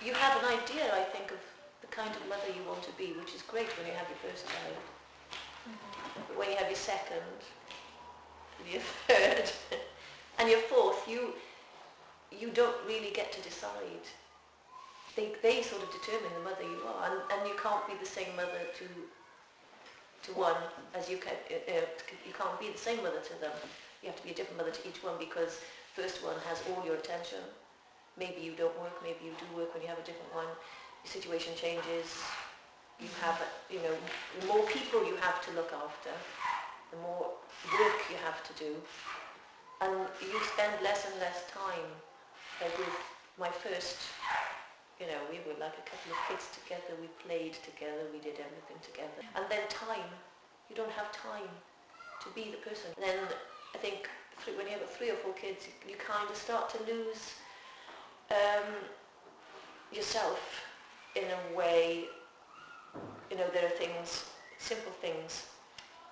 you have an idea, I think, of the kind of mother you want to be, which is great when you have your first child. But when you have your second, your third, and your fourth, you don't really get to decide. They sort of determine the mother you are, and you can't be the same mother to one as you can. You can't be the same mother to them. You have to be a different mother to each one, because first one has all your attention. Maybe you don't work, maybe you do work when you have a different one. Your situation changes. You have, the more people you have to look after, the more work you have to do, and you spend less and less time. Like with my first, we were like a couple of kids together, we played together, we did everything together. And then time, you don't have time to be the person. And then I think when you have 3 or 4 kids, you kind of start to lose yourself in a way. There are things, simple things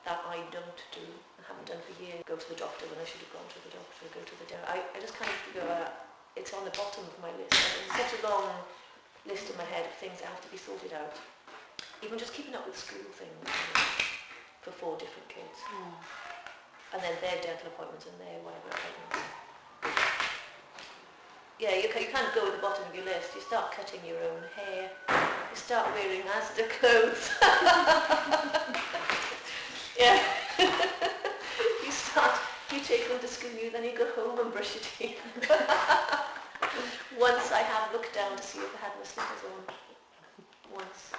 that I don't do, I haven't done for years. Go to the doctor when I should have gone to the doctor, go to the dentist. I just kind of figure it's on the bottom of my list. There's such a long list in my head of things that have to be sorted out. Even just keeping up with school things for 4 different kids. And then their dental appointments and their whatever appointments. Yeah, you can't go at the bottom of your list. You start cutting your own hair. You start wearing Asda clothes. Yeah. You take them to school, then you go home and brush your teeth. Once I have looked down to see if I had my slippers on. Once.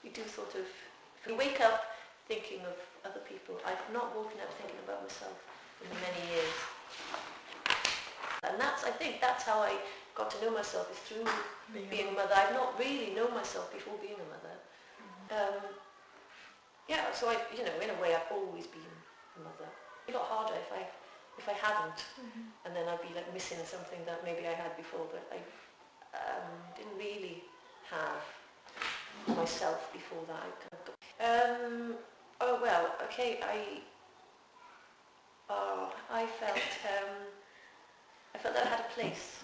You do sort of, you wake up thinking of other people. I've not woken up thinking about myself in many years. And I think that's how I got to know myself, is through being a mother. I've not really known myself before being a mother. So in a way I've always been a mother. It'd be a lot harder if I hadn't, and then I'd be like missing something that maybe I had before, but I didn't really have myself before that. I felt that I had a place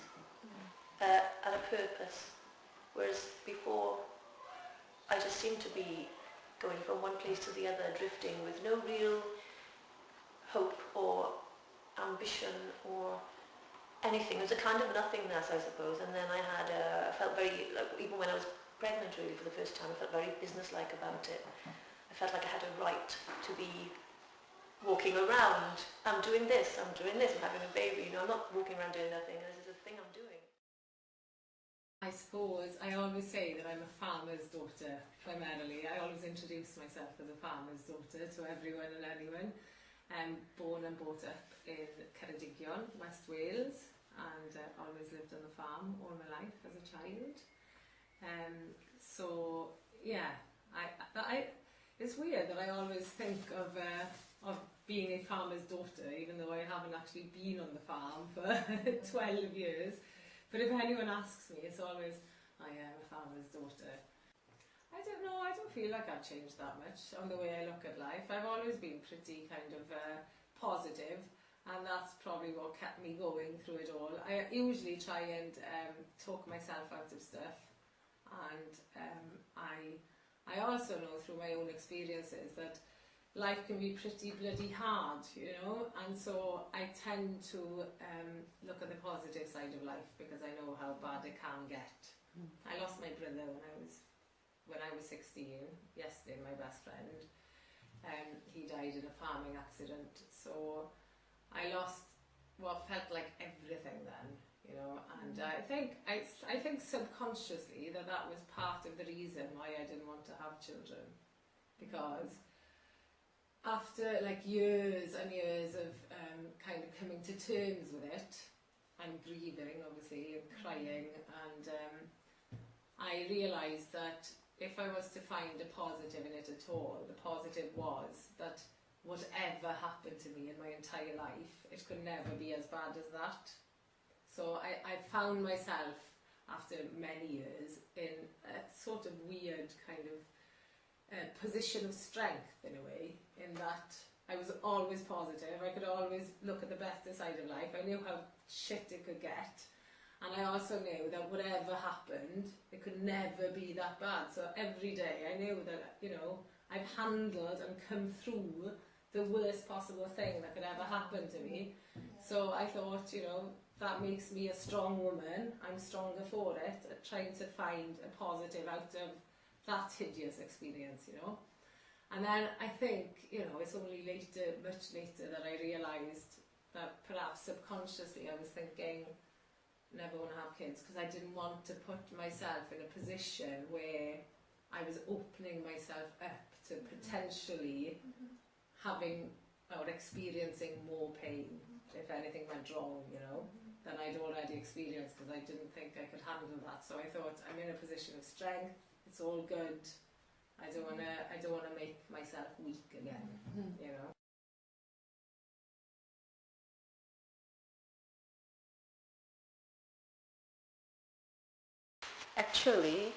and a purpose, whereas before I just seemed to be going from one place to the other, drifting with no real hope or ambition or anything. It was a kind of nothingness, I suppose. And then I felt very, like, even when I was pregnant really for the first time, I felt very businesslike about it. I felt like I had a right to be walking around. I'm doing this, I'm having a baby. I'm not walking around doing nothing. This is a thing I'm doing. I suppose I always say that I'm a farmer's daughter, primarily. I always introduce myself as a farmer's daughter to everyone and anyone. Born and brought up in Ceredigion, West Wales, and always lived on the farm all my life as a child. It's weird that I always think of being a farmer's daughter, even though I haven't actually been on the farm for 12 years. But if anyone asks me, it's always, I am a farmer's daughter. I don't know, I don't feel like I've changed that much on the way I look at life. I've always been pretty kind of positive, and that's probably what kept me going through it all. I usually try and talk myself out of stuff, and I also know through my own experiences that life can be pretty bloody hard, and so I tend to look at the positive side of life, because I know how bad it can get. I lost my brother when I was 16, yesterday, my best friend. He died in a farming accident, so I lost what felt like everything then, and I think subconsciously that was part of the reason why I didn't want to have children, because after years and years of kind of coming to terms with it and grieving, obviously, and crying, and I realised that if I was to find a positive in it at all, the positive was that whatever happened to me in my entire life, it could never be as bad as that. So I found myself, after many years, in a sort of weird kind of position of strength, in a way, in that I was always positive. I could always look at the better side of life. I knew how shit it could get, and I also knew that whatever happened, happened, it could never be that bad. So every day I knew that, you know, I've handled and come through the worst possible thing that could ever happen to me. So I thought, you know, that makes me a strong woman. I'm stronger for it, trying to find a positive out of that hideous experience, you know. And then I think, you know, it's only later, much later, that I realised that perhaps subconsciously I was thinking, never want to have kids, because I didn't want to put myself in a position where I was opening myself up to potentially having or experiencing more pain if anything went wrong, you know, than I'd already experienced, because I didn't think I could handle that. So I thought, I'm in a position of strength, it's all good. I don't want to make myself weak again, you know. Actually,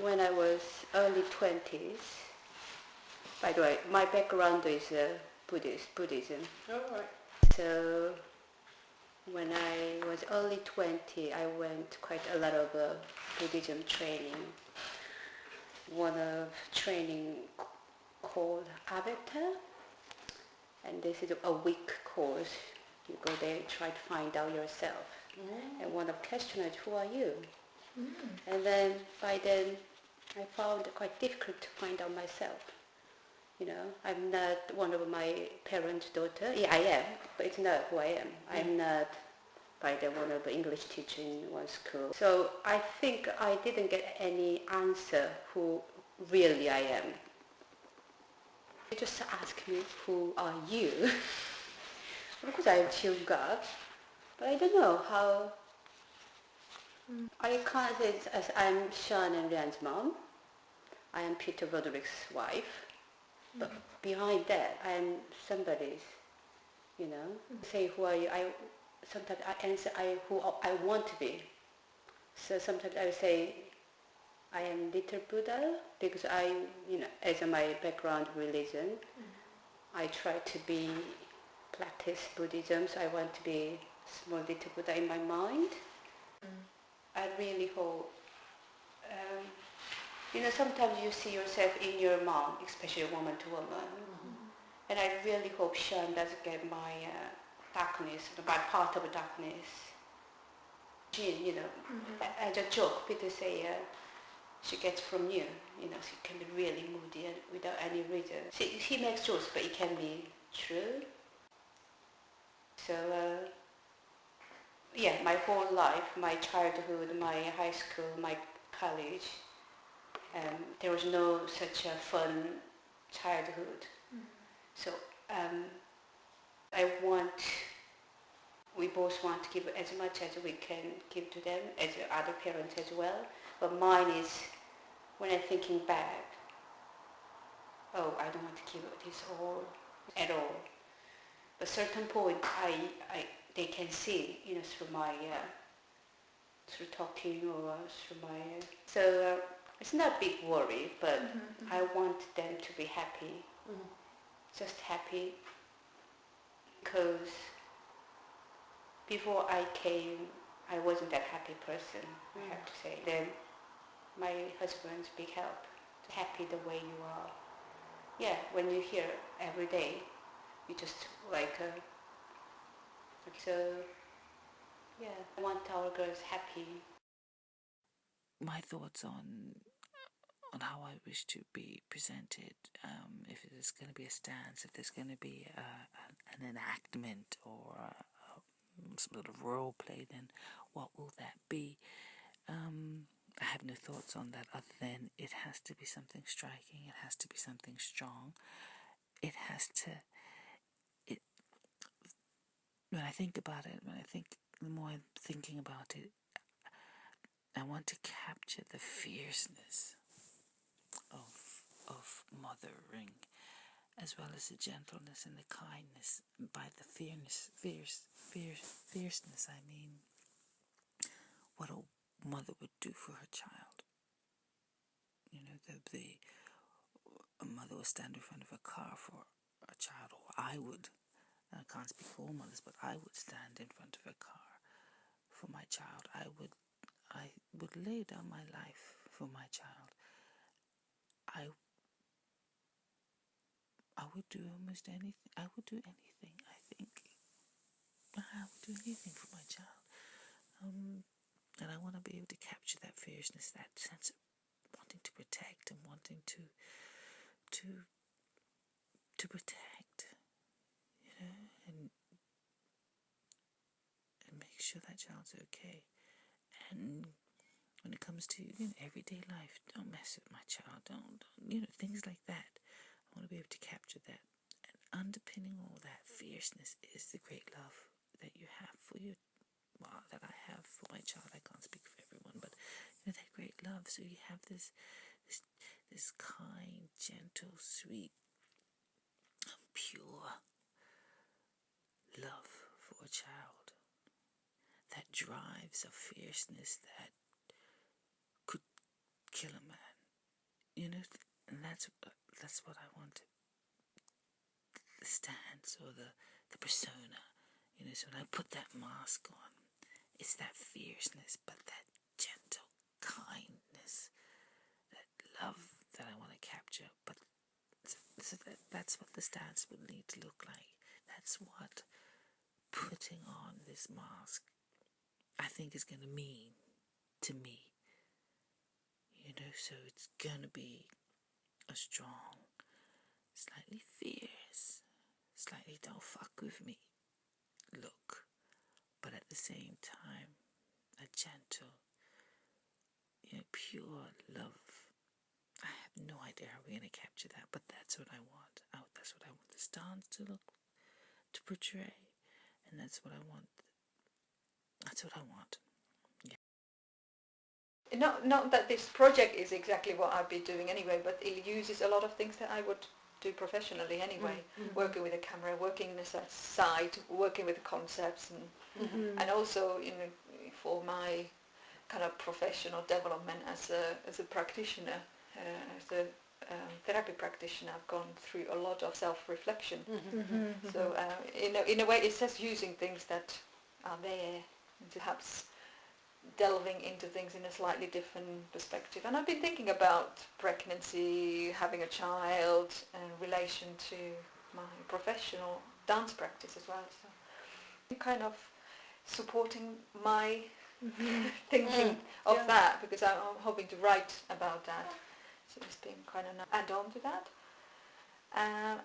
when I was early 20s, by the way, my background is Buddhism. Oh, right. So when I was early 20, I went quite a lot of Buddhism training. One of training called Avatar, and this is a week course. You go there, try to find out yourself. And one of the questioners, who are you? And then by then, I found it quite difficult to find out myself. You know, I'm not one of my parents' daughter. Yeah, I am, but it's not who I am. I'm not, by the one of the English teacher in one school. So I think I didn't get any answer who really I am. They just asked me, who are you? Of course, I'm chill God, but I don't know how. I can't say it as I'm Sean and Ryan's mom. I am Peter Roderick's wife. But behind that, I am somebody's, you know. Say, who are you? Sometimes I answer who I want to be. So sometimes I say, I am little Buddha, because you know, as my background religion, I try to practice Buddhism, so I want to be small little Buddha in my mind. I really hope, you know, sometimes you see yourself in your mom, especially woman to woman. And I really hope Sean doesn't get my darkness, my part of darkness. Jean, you know, as a joke, people say she gets from you. You know, she can be really moody and without any reason. He makes jokes, but it can be true. So, yeah, my whole life, my childhood, my high school, my college, there was no such a fun childhood. So we both want to give as much as we can give to them, as other parents as well. But mine is, when I'm thinking back, oh, I don't want to give this all at all. But certain point, they can see, you know, through my, through talking or through my. So it's not a big worry, but I want them to be happy, just happy, because before I came, I wasn't that happy person, I have to say. Then my husband's big help, happy the way you are. Yeah, when you're here every day, you just so, yeah, I want our girls happy. My thoughts on how I wish to be presented, if there's going to be a stance, if there's going to be an enactment or some sort of role play, then what will that be? I have no thoughts on that other than it has to be something striking, it has to be something strong, it has to, when I think about it, the more I'm thinking about it, I want to capture the fierceness of mothering, as well as the gentleness and the kindness. By the fierceness, I mean what a mother would do for her child. You know, a mother would stand in front of a car for a child, or I would. I can't speak for all mothers, but I would stand in front of a car for my child. I would I would lay down my life for my child. I would do almost anything. I would do anything, I think. I would do anything for my child. And I want to be able to capture that fierceness, that sense of wanting to protect and wanting to protect, and make sure that child's okay. And when it comes to everyday life, don't mess with my child. Don't things like that. I want to be able to capture that. And underpinning all that fierceness is the great love that you have for that I have for my child. I can't speak for everyone, but that great love. So you have this kind, gentle, sweet, pure love for a child that drives a fierceness that could kill a man. And that's what I want. The stance or the persona. So when I put that mask on, it's that fierceness, but that gentle kindness, that love that I want to capture. But so that's what the stance would need to look like. That's what putting on this mask, I think, is going to mean to me. So it's going to be a strong, slightly fierce, slightly don't fuck with me look, but at the same time, a gentle, pure love. I have no idea how we're going to capture that, but that's what I want. That's what I want the stance to portray, and that's what I want. That's what I want. Not that this project is exactly what I'd be doing anyway, but it uses a lot of things that I would do professionally anyway. Working with a camera, working in a site, working with concepts, and also for my kind of professional development as a practitioner, as a therapy practitioner, I've gone through a lot of self-reflection. So in a way, it's just using things that are there, and perhaps delving into things in a slightly different perspective. And I've been thinking about pregnancy, having a child, in relation to my professional dance practice as well. So kind of supporting my thinking of that, because I'm hoping to write about that. So it's been kind of add on to that.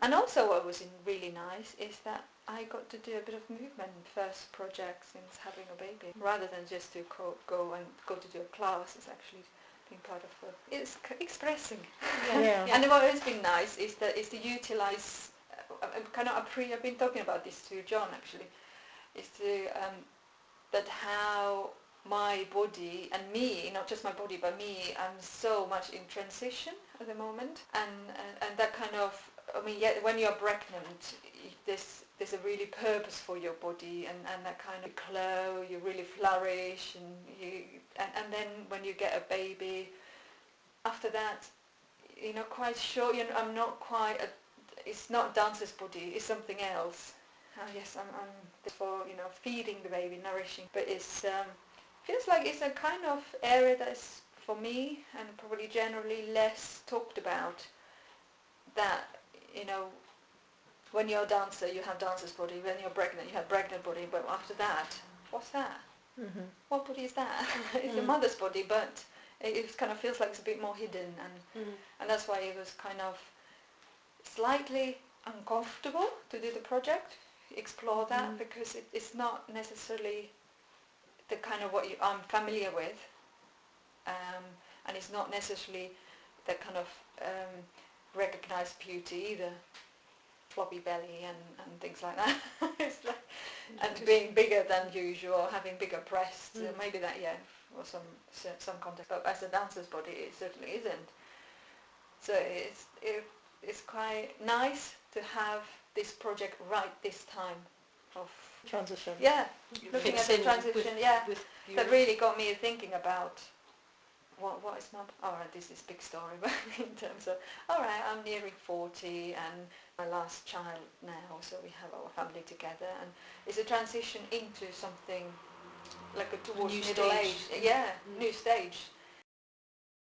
And also what was really nice is that I got to do a bit of movement first project since having a baby, rather than just to go to do a class. It's actually been part of it's expressing. And what has been nice is to utilize I've been talking about this to John actually, is to that how my body and me, not just my body but me, I'm so much in transition at the moment, and that kind of, when you're pregnant, there's a really purpose for your body, and that kind of glow, you really flourish, and then when you get a baby, after that, you're not quite sure. I'm not quite. It's not dancer's body. It's something else. Yes, I'm for feeding the baby, nourishing, but it's feels like it's a kind of area that is, for me, and probably generally less talked about. That when you're a dancer, you have dancer's body. When you're pregnant, you have pregnant body. But after that, what's that? What body is that? It's your mother's body, but it kind of feels like it's a bit more hidden, and that's why it was kind of slightly uncomfortable to do the project, explore that, because it's not necessarily the kind of what I'm familiar with, and it's not necessarily the kind of recognised beauty either, floppy belly and things like that. It's like, and being bigger than usual, having bigger breasts, maybe that, or some context. But as a dancer's body, it certainly isn't. So it's quite nice to have this project right this time of transition. Yeah, looking at the transition. That really got me thinking about what is not. All right, this is big story, but in terms of, all right, I'm nearing 40 and my last child now, so we have our family together, and it's a transition into something like towards new middle stage. age. Yeah, new stage.